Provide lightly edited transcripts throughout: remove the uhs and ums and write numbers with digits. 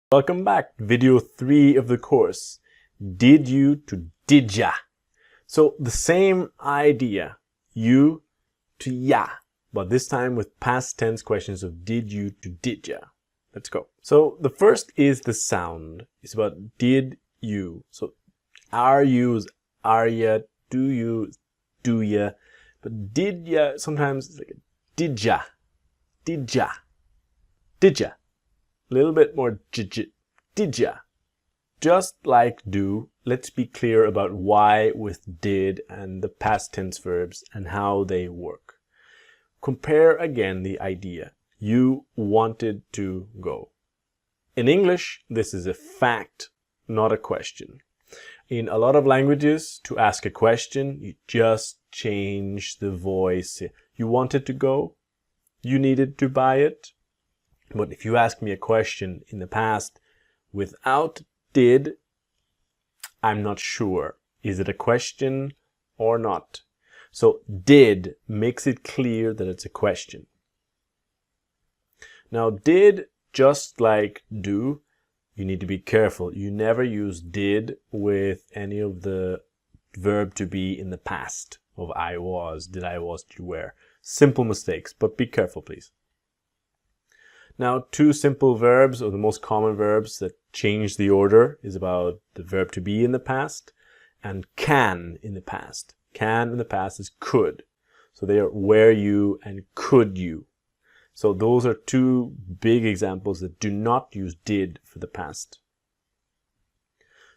Welcome back. Video 3 of the course. Did you to did ya. So the same idea, you to ya, but this time with past tense questions of did you to did ya. Let's go. So the first is the sound. It's about did you. So are yous, are ya, do you, do ya. But did ya, sometimes it's like did ya, did ya, did ya. A little bit more did ya. Just like do, let's be clear about why with did and the past tense verbs and how they work. Compare again the idea. You wanted to go. In English, this is a fact, not a question. In a lot of languages, to ask a question, you just change the voice. You wanted to go? You needed to buy it? But if you ask me a question in the past without did, I'm not sure. Is it a question or not? So did makes it clear that it's a question. Now did, just like do, you need to be careful. You never use did with any of the verb to be in the past of I was, did I was, did you were. Simple mistakes, but be careful please. Now, two simple verbs, or the most common verbs that change the order, is about the verb to be in the past and can in the past. Can in the past is could. So they are were you and could you. So those are two big examples that do not use did for the past.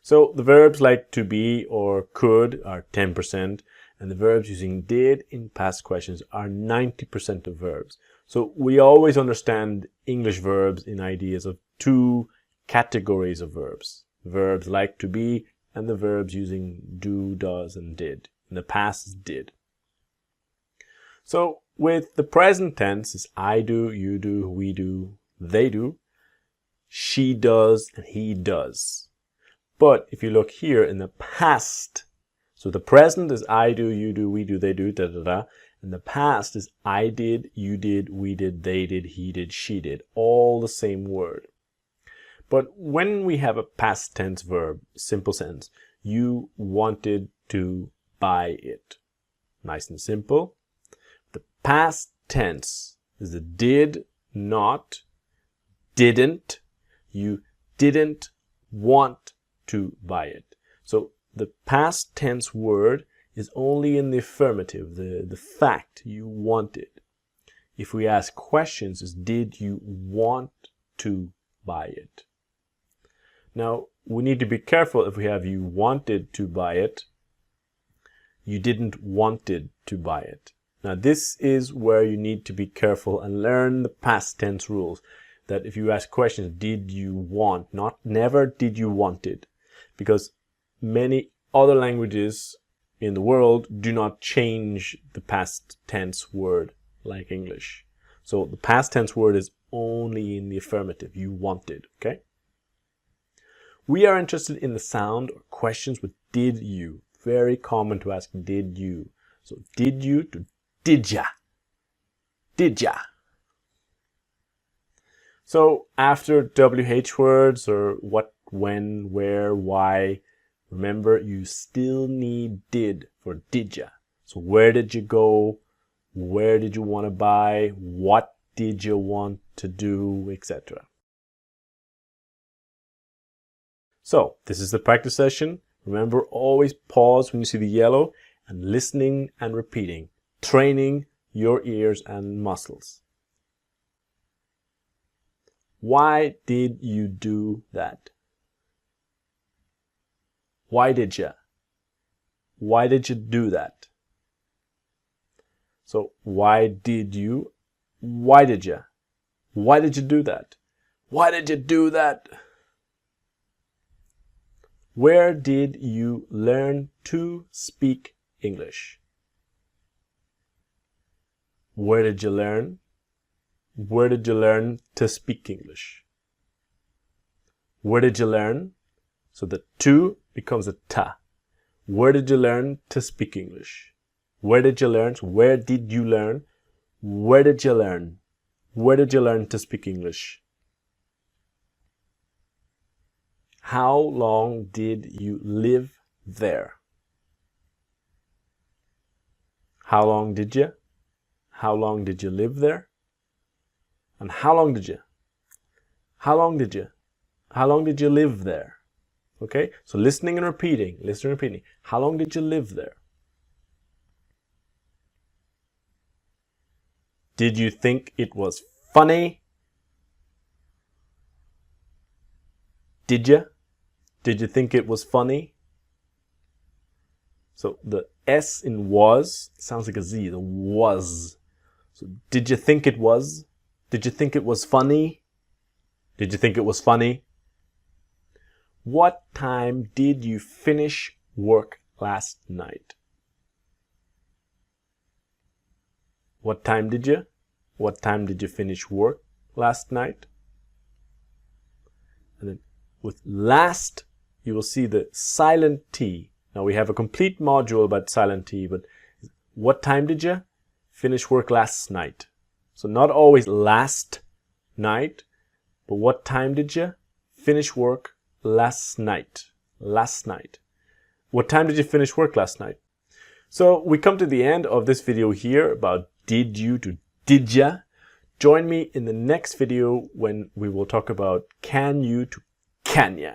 So the verbs like to be or could are 10%, and the verbs using did in past questions are 90% of verbs. So we always understand English verbs in ideas of two categories of verbs. Verbs like to be and the verbs using do, does, and did. In the past is did. So with the present tense is I do, you do, we do, they do, she does, and he does. But if you look here in the past, so the present is I do, you do, we do, they do, da da da. And the past is I did, you did, we did, they did, he did, she did. All the same word. But when we have a past tense verb, simple sentence, you wanted to buy it. Nice and simple. The past tense is the did not, didn't. You didn't want to buy it. So the past tense word is only in the affirmative, the fact you wanted. If we ask questions, is did you want to buy it? Now, we need to be careful if we have you wanted to buy it, you didn't wanted to buy it. Now, this is where you need to be careful and learn the past tense rules. That if you ask questions, did you want, never did you wanted, because many other languages in the world do not change the past tense word like English. So the past tense word is only in the affirmative, you wanted, okay? We are interested in the sound or questions with did you. Very common to ask did you. So did you to did ya. Did ya. So after WH words or what, when, where, why, remember, you still need did for did ya. So where did you go? Where did you want to buy? What did you want to do, etc. So this is the practice session. Remember, always pause when you see the yellow and listening and repeating, training your ears and muscles. Why did you do that? Why did you? Why did you do that? So why did you? Why did you? Why did you do that? Why did you do that? Where did you learn to speak English? Where did you learn? Where did you learn to speak English? Where did you learn? So the to becomes a ta. Where did you learn to speak English? Where did you learn? Where did you learn? Where did you learn? Where did you learn to speak English? How long did you live there? How long did you? How long did you live there? And how long did you? How long did you? How long did you live there? Okay, so listening and repeating, listening and repeating. How long did you live there? Did you think it was funny? Did you? Did you think it was funny? So the S in was sounds like a Z, the was. So did you think it was? Did you think it was funny? Did you think it was funny? What time did you finish work last night? What time did you? What time did you finish work last night? And then with last, you will see the silent T. Now we have a complete module about silent T, but what time did you finish work last night? So not always last night, but what time did you finish work last night? Last night. What time did you finish work last night? So we come to the end of this video here about did you to did ya. Join me in the next video when we will talk about can you to can ya.